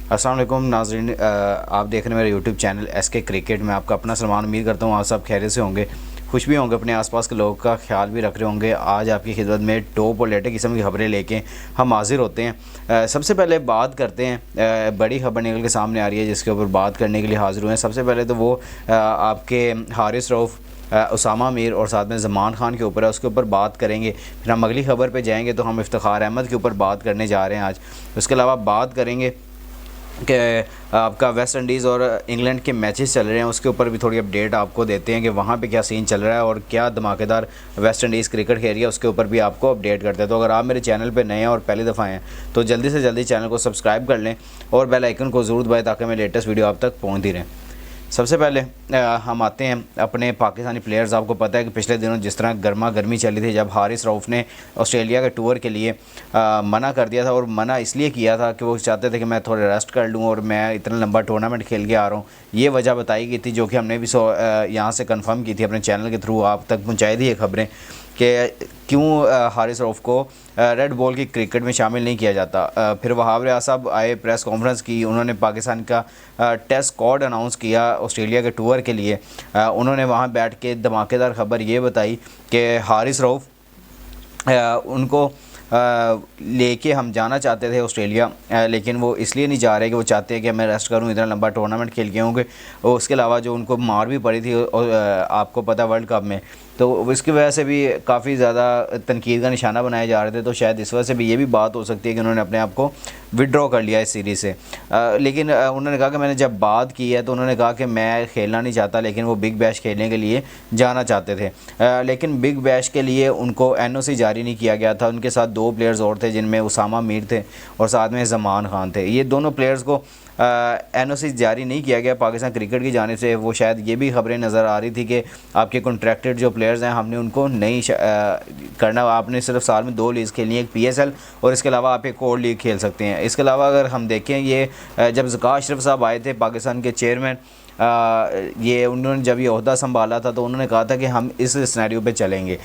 अस्सलाम वालेकुम नाज़रीन, आप देख रहे हैं मेरे यूट्यूब चैनल एसके क्रिकेट में। आपका अपना सलमान। उम्मीद करता हूँ आप सब खैरियत से होंगे, खुश भी होंगे, अपने आसपास के लोगों का ख्याल भी रख रहे होंगे। आज आपकी खिदमत में टॉप और लेटेस्ट किस्म की खबरें लेके हम हाजिर होते हैं। सबसे पहले बात करते हैं, बड़ी खबर निकल के सामने आ रही है जिसके ऊपर बात करने के लिए हाजिर हुए हैं। सबसे पहले तो वो आपके हारिस रऊफ़, उसामा मीर और साथ में ज़मान खान के ऊपर है, उसके ऊपर बात करेंगे। फिर हम अगली खबर पे जाएंगे तो हम इफ्तिखार अहमद के ऊपर बात करने जा रहे हैं आज। उसके अलावा बात करेंगे कि आपका वेस्ट इंडीज़ और इंग्लैंड के मैचेस चल रहे हैं, उसके ऊपर भी थोड़ी अपडेट आपको देते हैं कि वहाँ पे क्या सीन चल रहा है और क्या धमाकेदार वेस्ट इंडीज़ क्रिकेट खेल रही है, उसके ऊपर भी आपको अपडेट करते हैं। तो अगर आप मेरे चैनल पे नए हैं और पहली दफ़ा आए हैं तो जल्दी से जल्दी चैनल को सब्सक्राइब कर लें और बेल आइकन को ज़रूर दबाएं ताकि मेरे लेटेस्ट वीडियो आप तक पहुँचती रहें। सबसे पहले हम आते हैं अपने पाकिस्तानी प्लेयर्स। आपको पता है कि पिछले दिनों जिस तरह गर्मा गर्मी चली थी, जब हारिस रऊफ़ ने ऑस्ट्रेलिया के टूर के लिए मना कर दिया था, और मना इसलिए किया था कि वो चाहते थे कि मैं थोड़ा रेस्ट कर लूँ और मैं इतना लंबा टूर्नामेंट खेल के आ रहा हूँ। ये वजह बताई गई थी, जो कि हमने भी यहाँ से कंफर्म की थी अपने चैनल के थ्रू, आप तक पहुँचाई थी ये खबरें कि क्यों हारिस रऊफ़ को रेड बॉल की क्रिकेट में शामिल नहीं किया जाता। फिर वहाब रियाज साहब आए, प्रेस कॉन्फ्रेंस की, उन्होंने पाकिस्तान का टेस्ट स्क्वाड अनाउंस किया ऑस्ट्रेलिया के टूर के लिए। उन्होंने वहाँ बैठ के धमाकेदार खबर ये बताई कि हारिस रऊफ़ उनको लेके हम जाना चाहते थे ऑस्ट्रेलिया, लेकिन वो इसलिए नहीं जा रहे कि वो चाहते हैं कि मैं रेस्ट करूं, इतना लंबा टूर्नामेंट खेल के होंगे। और उसके अलावा जो उनको मार भी पड़ी थी आपको पता वर्ल्ड कप में, तो इसकी वजह से भी काफ़ी ज़्यादा तनकीद का निशाना बनाए जा रहे थे। तो शायद इस वजह से भी ये भी बात हो सकती है कि उन्होंने अपने आप को विड्रॉ कर लिया इस सीरीज़ से। लेकिन उन्होंने कहा कि मैंने जब बात की है तो उन्होंने कहा कि मैं खेलना नहीं चाहता, लेकिन वो बिग बैश खेलने के लिए जाना चाहते थे। लेकिन बिग बैश के लिए उनको एनओसी जारी नहीं किया गया था। उनके साथ 2 प्लेयर्स और थे जिनमें उसामा मीर थे और साथ में ज़मान खान थे। ये दोनों प्लेयर्स को एनओसी जारी नहीं किया गया पाकिस्तान क्रिकेट की जानिब से। वो शायद ये भी खबरें नज़र आ रही थी कि आपके कॉन्ट्रैक्टेड जो प्लेयर्स हैं हमने उनको नहीं करना, आपने सिर्फ साल में 2 लीग खेलनी है, एक PSL और इसके अलावा आप एक और लीग खेल सकते हैं। इसके अलावा अगर हम देखें, ये जब ज़कात अशरफ साहब आए थे पाकिस्तान के चेयरमैन, ये उन्होंने जब ये ओहदा संभाला था तो उन्होंने कहा था कि हम इस सिनेरियो पे चलेंगे।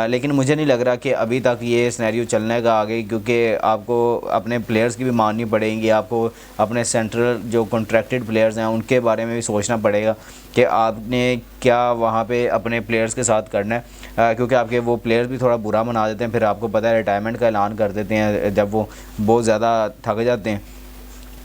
लेकिन मुझे नहीं लग रहा कि अभी तक ये सिनेरियो चलने का आगे, क्योंकि आपको अपने प्लेयर्स की भी माननी पड़ेगी, आपको अपने सेंट्रल जो कॉन्ट्रैक्टेड प्लेयर्स हैं उनके बारे में भी सोचना पड़ेगा कि आपने क्या वहाँ पे अपने प्लेयर्स के साथ करना है, क्योंकि आपके वो प्लेयर्स भी थोड़ा बुरा मना देते हैं। फिर आपको पता है रिटायरमेंट का ऐलान कर देते हैं जब वो बहुत ज़्यादा थक जाते हैं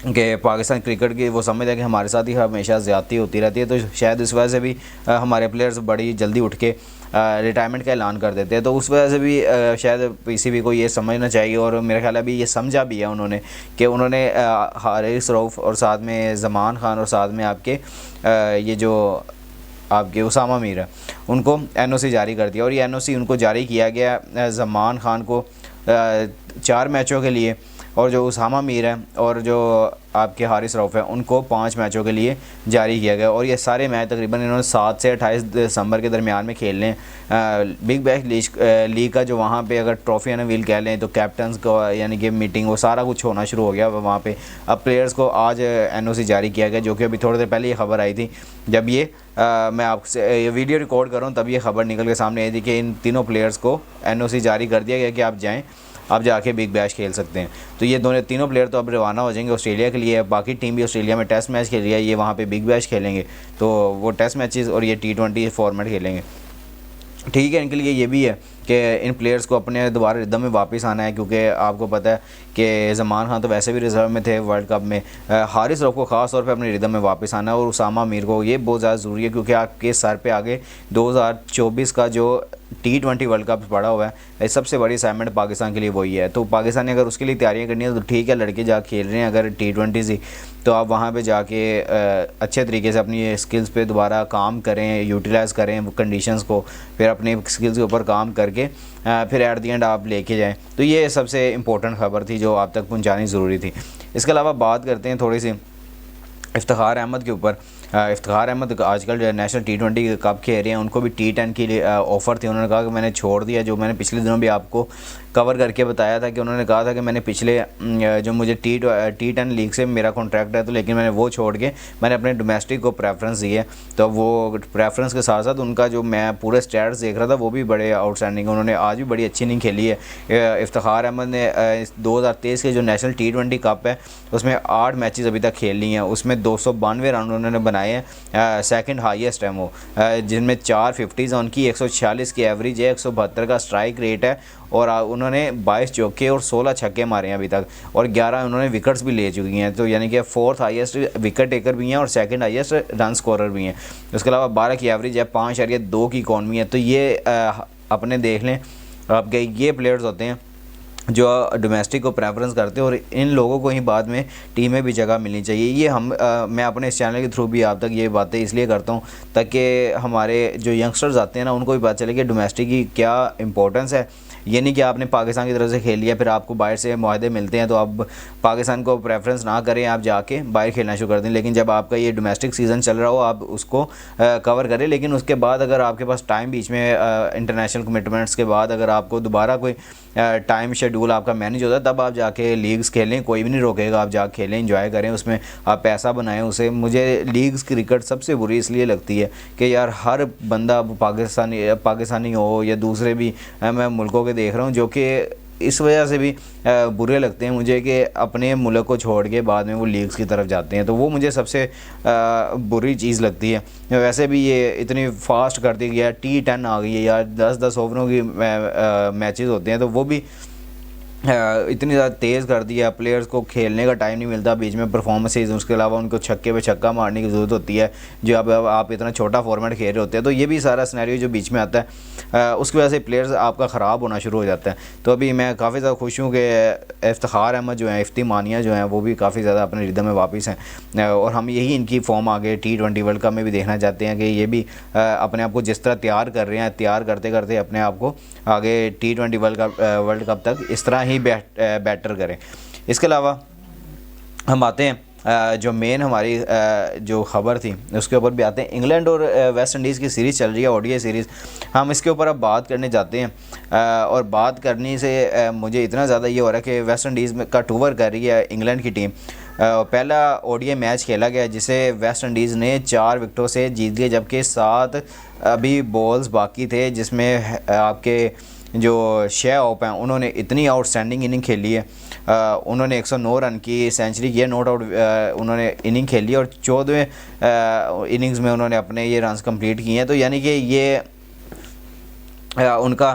कि पाकिस्तान क्रिकेट की वो समझते हैं कि हमारे साथ ही हमेशा ज़्यादती होती रहती है। तो शायद इस वजह से भी हमारे प्लेयर्स बड़ी जल्दी उठ के रिटायरमेंट का ऐलान कर देते हैं। तो उस वजह से भी शायद PCB को ये समझना चाहिए, और मेरा ख्याल है अभी ये समझा भी है उन्होंने कि उन्होंने हारिस रऊफ़ और साथ में ज़मान खान और साथ में आपके ये जो आपके उसामा मीर है उनको NOC जारी कर दिया। और ये NOC उनको जारी किया गया ज़मान खान को 4 मैचों के लिए, और जो उसामा मीर है और जो आपके हारिस रऊफ़ है उनको 5 मैचों के लिए जारी किया गया। और ये सारे मैच तकरीबन इन्होंने 7 से 28 दिसंबर के दरमियान में खेलने हैं। बिग बैश लीग का जो वहाँ पे अगर ट्रॉफी अनवील कह लें तो कैप्टन्स को यानी कि मीटिंग वो सारा कुछ होना शुरू हो गया वहाँ पे। अब प्लेयर्स को आज NOC जारी किया गया, जो कि अभी थोड़ी देर पहले ये खबर आई थी। जब ये मैं आपसे ये वीडियो रिकॉर्ड कर रहा हूँ तब ये खबर निकल के सामने आई थी कि इन तीनों प्लेयर्स को NOC जारी कर दिया गया कि आप जाएँ, आप जाके बिग बैश खेल सकते हैं। तो ये तीनों प्लेयर तो अब रवाना हो जाएंगे ऑस्ट्रेलिया के लिए। बाकी टीम भी ऑस्ट्रेलिया में टेस्ट मैच खेल रही है, ये वहाँ पे बिग बैश खेलेंगे, तो वो टेस्ट मैचेस और ये T20 फॉर्मेट खेलेंगे। ठीक है, इनके लिए ये भी है कि इन प्लेयर्स को अपने दोबारा रिदम में वापस आना है, क्योंकि आपको पता है कि ज़मान खान तो वैसे भी रिज़र्व में थे वर्ल्ड कप में। हारिस रऊफ़ को ख़ास तौर पे अपने रिदम में वापस आना है, और उसामा मीर को ये बहुत ज़्यादा ज़रूरी है, क्योंकि आपके सर पे आगे 2024 का जो T20 वर्ल्ड कप पड़ा हुआ है, सबसे बड़ी असाइनमेंट पाकिस्तान के लिए वही है। तो पाकिस्तान ने अगर उसके लिए तैयारियां करनी है तो ठीक है, लड़के जा खेल रहे हैं अगर T20 ही, तो आप वहाँ पे जाके अच्छे तरीके से अपनी स्किल्स पे दोबारा काम करें, यूटिलाइज़ करें कंडीशंस को, फिर अपने स्किल्स के ऊपर काम करके फिर एट दी एंड आप लेके जाएं। तो ये सबसे इम्पोर्टेंट खबर थी जो आप तक पहुँचानी ज़रूरी थी। इसके अलावा बात करते हैं थोड़ी सी इफ्तिखार अहमद के ऊपर। इफ्तिखार अहमद आजकल नेशनल T20 कप खेल रहे हैं, उनको भी T10 की ऑफ़र थी। उन्होंने कहा कि मैंने छोड़ दिया, जो मैंने पिछले दिनों भी आपको कवर करके बताया था कि उन्होंने कहा था कि मैंने पिछले जो मुझे T10 लीग से मेरा कॉन्ट्रैक्ट है, तो लेकिन मैंने वो छोड़ के मैंने अपने डोमेस्टिक को प्रेफरेंस दी है। तो वो प्रेफरेंस के साथ साथ उनका जो मैं पूरे स्टैट्स देख रहा था वो भी बड़े आउटस्टैंडिंग है। उन्होंने आज भी बड़ी अच्छी इनिंग खेली है। इफ्तिखार अहमद ने 2023 के जो नेशनल T20 कप है उसमें 8 मैचेस अभी तक खेल ली हैं, उसमें 292 रन उन्होंने बनाए हैं। सेकंड हाईएस्ट है वो, जिनमें 4 50s हैं उनकी, 146 की एवरेज है, 172 का स्ट्राइक रेट है और उन्होंने 22 चौके और 16 छक्के मारे हैं अभी तक, और 11 उन्होंने विकेट्स भी ले चुकी हैं। तो यानी कि 4th हाईएस्ट विकेट टेकर भी हैं और 2nd हाईएस्ट रन स्कोरर भी हैं। उसके अलावा 12 की एवरेज है, 5.2 की इकॉनमी है। तो ये अपने देख लें आपके ये प्लेयर्स होते हैं जो डोमेस्टिक को प्रेफरेंस करते हैं, और इन लोगों को ही बाद में टीम में भी जगह मिलनी चाहिए। ये मैं अपने इस चैनल के थ्रू भी आप तक ये बातें इसलिए करता हूँ ताकि हमारे जो यंगस्टर्स आते हैं ना उनको भी पता चले कि डोमेस्टिक की क्या इंपॉर्टेंस है। ये नहीं कि आपने पाकिस्तान की तरफ से खेल लिया फिर आपको बाहर से मुआहदे मिलते हैं तो आप पाकिस्तान को प्रेफरेंस ना करें, आप जाके बाहर खेलना शुरू कर दें। लेकिन जब आपका ये डोमेस्टिक सीज़न चल रहा हो आप उसको कवर करें, लेकिन उसके बाद अगर आपके पास टाइम बीच में इंटरनेशनल कमिटमेंट्स के बाद अगर आपको दोबारा कोई टाइम शेड्यूल आपका मैनेज होता है तब आप जाके लीग्स खेलें, कोई भी नहीं रोकेगा, आप जाके खेलें, एंजॉय करें, उसमें आप पैसा बनाएं उसे। मुझे लीग्स क्रिकेट सबसे बुरी इसलिए लगती है कि यार हर बंदा पाकिस्तानी हो या दूसरे भी मैं मुल्कों के देख रहा हूँ जो कि इस वजह से भी बुरे लगते हैं मुझे कि अपने मुल्क को छोड़ के बाद में वो लीग्स की तरफ जाते हैं, तो वो मुझे सबसे बुरी चीज़ लगती है। वैसे भी ये इतनी फास्ट कर दी गया, T10 आ गई है यार, 10-10 ओवरों की मैचेस होते हैं, तो वो भी इतनी ज़्यादा तेज़ कर दिया, प्लेयर्स को खेलने का टाइम नहीं मिलता, बीच में परफॉर्मेंसेज, उसके अलावा उनको छक्के पे छक्का मारने की ज़रूरत होती है जो अब आप इतना छोटा फॉर्मेट खेल रहे होते हैं। तो ये भी सारा सिनेरियो जो बीच में आता है उसकी वजह से प्लेयर्स आपका ख़राब होना शुरू हो जाता है। तो अभी मैं काफ़ी ज़्यादा खुश हूँ कि इफ्तिखार अहमद जो हैं, इफ्ती मानिया जो हैं, वो भी काफ़ी ज़्यादा अपने रिदम में वापस हैं और हम यही इनकी फॉर्म आगे T20 वर्ल्ड कप में भी देखना चाहते हैं कि ये भी अपने आप को जिस तरह तैयार कर रहे हैं, तैयार करते करते अपने आप को आगे T20 वर्ल्ड कप तक इस तरह ही बेटर करें। इसके अलावा हम आते हैं जो मेन हमारी जो ख़बर थी उसके ऊपर भी आते हैं। इंग्लैंड और वेस्ट इंडीज़ की सीरीज़ चल रही है, ODI सीरीज़, हम इसके ऊपर अब बात करने जाते हैं और बात करने से मुझे इतना ज़्यादा ये हो रहा है कि वेस्ट इंडीज़ में का टूर कर रही है इंग्लैंड की टीम। पहला ODI मैच खेला गया जिसे वेस्ट इंडीज़ ने 4 विकेटों से जीत लिया, जबकि 7 अभी बॉल्स बाकी थे, जिसमें आपके जो शेह ओप हैं उन्होंने इतनी आउटस्टैंडिंग इनिंग खेली है। उन्होंने 109 रन की सेंचुरी की, नॉट आउट उन्होंने इनिंग खेली और 14वें इनिंग्स में उन्होंने अपने ये रन्स कंप्लीट किए हैं। तो यानी कि ये उनका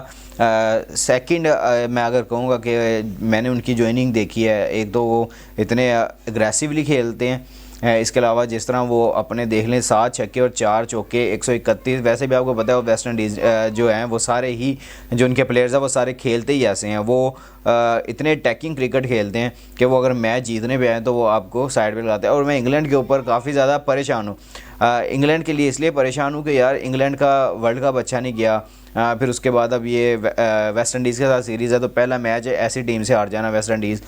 सेकंड मैं अगर कहूँगा कि मैंने उनकी जो इनिंग देखी है, एक तो वो इतने एग्रेसिवली खेलते हैं, इसके अलावा जिस तरह वो अपने देख लें 7 छक्के और 4 चौके 131। वैसे भी आपको पता है वेस्ट इंडीज़ जो हैं वो सारे ही जो उनके प्लेयर्स हैं वो सारे खेलते ही ऐसे हैं, वो इतने अटैकिंग क्रिकेट खेलते हैं कि वो अगर मैच जीतने पे आए तो वो आपको साइड पे लगाते हैं। और मैं इंग्लैंड के ऊपर काफ़ी ज़्यादा परेशान हूँ, इंग्लैंड के लिए इसलिए परेशान हूँ कि यार इंग्लैंड का वर्ल्ड कप अच्छा नहीं गया, फिर उसके बाद अब ये वेस्ट इंडीज़ के साथ सीरीज़ है, तो पहला मैच है ऐसी टीम से हार जाना, वेस्ट इंडीज़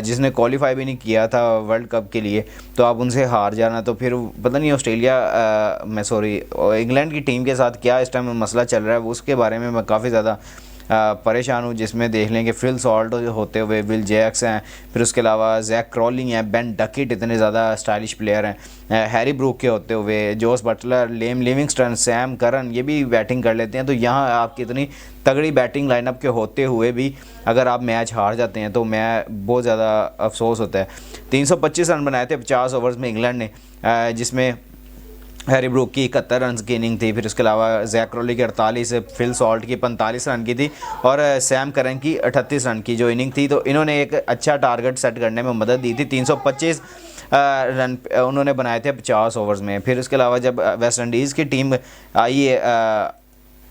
जिसने क्वालिफाई भी नहीं किया था वर्ल्ड कप के लिए, तो आप उनसे हार जाना, तो फिर पता नहीं इंग्लैंड की टीम के साथ क्या इस टाइम मसला चल रहा है उसके बारे में मैं काफ़ी ज़्यादा परेशान हूँ। जिसमें देख लें कि फिल सॉल्ट होते हुए विल जैक्स हैं, फिर उसके अलावा जैक क्रॉलिंग हैं, बेन डकेट इतने ज़्यादा स्टाइलिश प्लेयर हैं, हैरी ब्रूक के होते हुए जोस बटलर, लेम लिविंगस्टन, सैम करन, ये भी बैटिंग कर लेते हैं। तो यहाँ आपकी इतनी तगड़ी बैटिंग लाइनअप के होते हुए भी अगर आप मैच हार जाते हैं तो मैं बहुत ज़्यादा अफसोस होता है। 325 रन बनाए थे 50 ओवर्स में इंग्लैंड ने, जिसमें हैरी ब्रूक की 71 रन की इनिंग थी, फिर उसके अलावा जैक क्रॉली की 48, फिल सॉल्ट की 45 रन की थी और सैम करन की 38 रन की जो इनिंग थी। तो इन्होंने एक अच्छा टारगेट सेट करने में मदद दी थी। 325 रन उन्होंने बनाए थे 50 ओवर्स में। फिर उसके अलावा जब वेस्ट इंडीज़ की टीम आई है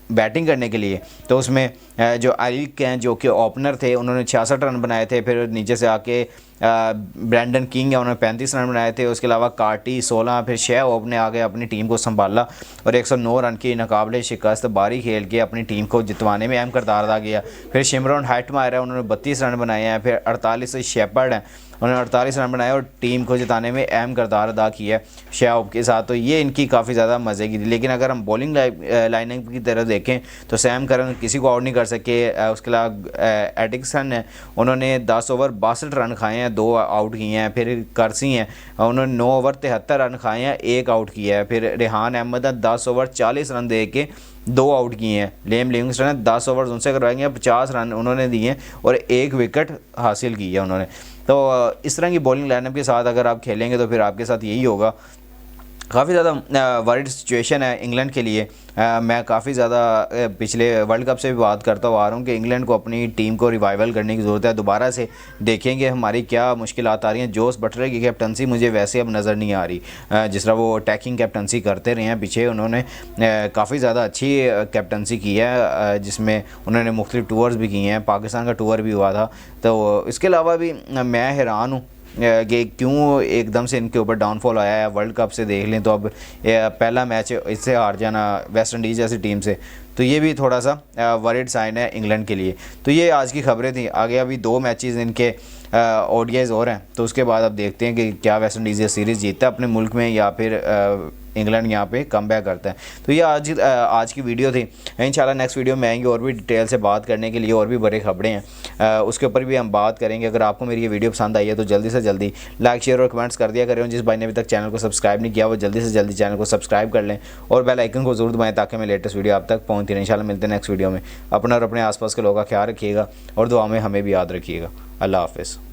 बैटिंग करने के लिए तो उसमें जो आरिक हैं जो कि ओपनर थे उन्होंने 66 रन बनाए थे, फिर नीचे से आके ब्रैंडन किंग है उन्होंने 35 रन बनाए थे, उसके अलावा कार्टी 16, फिर शेह ओप ने आगे अपनी टीम को संभाला और 109 रन की नाकाबिले शिकस्त बारी खेल के अपनी टीम को जितवाने में अहम किरदार अदा किया। फिर शिमरन हाइटमायर है उन्होंने 32 रन बनाए हैं, फिर 48 शेपर्ड हैं उन्होंने 48 रन बनाए और टीम को जिताने में अहम किरदार अदा किया है शायाब के साथ, तो ये इनकी काफ़ी ज़्यादा मज़े की थी। लेकिन अगर हम बॉलिंग लाइनअप की तरफ देखें तो सैम करन किसी को आउट नहीं कर सके। उसके अलावा एडिक्सन है, उन्होंने 10 ओवर 62 रन खाए हैं, 2 आउट किए हैं। फिर कर्सी हैं, उन्होंने 9 ओवर 73 रन खाए हैं, 1 आउट किया है। फिर रेहान अहमद है, 10 ओवर 40 रन दे के 2 आउट किए हैं। लेम लिविंगस्टन है, 10 ओवर उनसे करवाएंगे, 50 रन उन्होंने दिए हैं और 1 विकेट हासिल की है उन्होंने। तो इस तरह की बॉलिंग लाइनअप के साथ अगर आप खेलेंगे तो फिर आपके साथ यही होगा। काफ़ी ज़्यादा वरीड सिचुएशन है इंग्लैंड के लिए। मैं काफ़ी ज़्यादा पिछले वर्ल्ड कप से भी बात करता हुआ आ रहा हूँ कि इंग्लैंड को अपनी टीम को रिवाइवल करने की ज़रूरत है। दोबारा से देखेंगे हमारी क्या मुश्किलात आ रही हैं। जोस बटलर की कैप्टनसी मुझे वैसे अब नज़र नहीं आ रही, जिस तरह वो अटैकिंग कैप्टनसी करते रहे हैं पीछे, उन्होंने काफ़ी ज़्यादा अच्छी कैप्टनसी की है, जिसमें उन्होंने मुख्तलिफ टूर्स भी किए हैं, पाकिस्तान का टूर भी हुआ था। तो इसके अलावा भी मैं हैरान हूँ कि क्यों एकदम से इनके ऊपर डाउनफॉल आया है। वर्ल्ड कप से देख लें तो अब पहला मैच इससे हार जाना वेस्ट इंडीज़ जैसी टीम से, तो ये भी थोड़ा सा वरीड साइन है इंग्लैंड के लिए। तो ये आज की खबरें थी। आगे अभी 2 मैचेस इनके ओडीआईज और हैं, तो उसके बाद अब देखते हैं कि क्या वेस्ट इंडीज़ ये सीरीज़ जीतता है अपने मुल्क में या फिर इंग्लैंड यहाँ पे कम बैक करता है। तो ये आज की वीडियो थी। इंशाल्लाह नेक्स्ट वीडियो में आएंगे और भी डिटेल से बात करने के लिए, और भी बड़े खबरें हैं उसके ऊपर भी हम बात करेंगे। अगर आपको मेरी ये वीडियो पसंद आई है तो जल्दी से जल्दी लाइक शेयर और कमेंट्स कर दिया करें। जिस भाई ने अभी तक चैनल को सब्सक्राइब नहीं किया वो जल्दी से जल्दी चैनल को सब्सक्राइब कर लें और बेल आइकन को जरूर दबाएं ताकि मैं लेटेस्ट वीडियो आप तक पहुँचती रहे। इंशाल्लाह मिलते हैं नेक्स्ट वीडियो में। अपना और अपने आसपास के लोगों का ख्याल रखिएगा और दुआ में हमें भी याद रखिएगा। अल्लाह हाफ़िज़।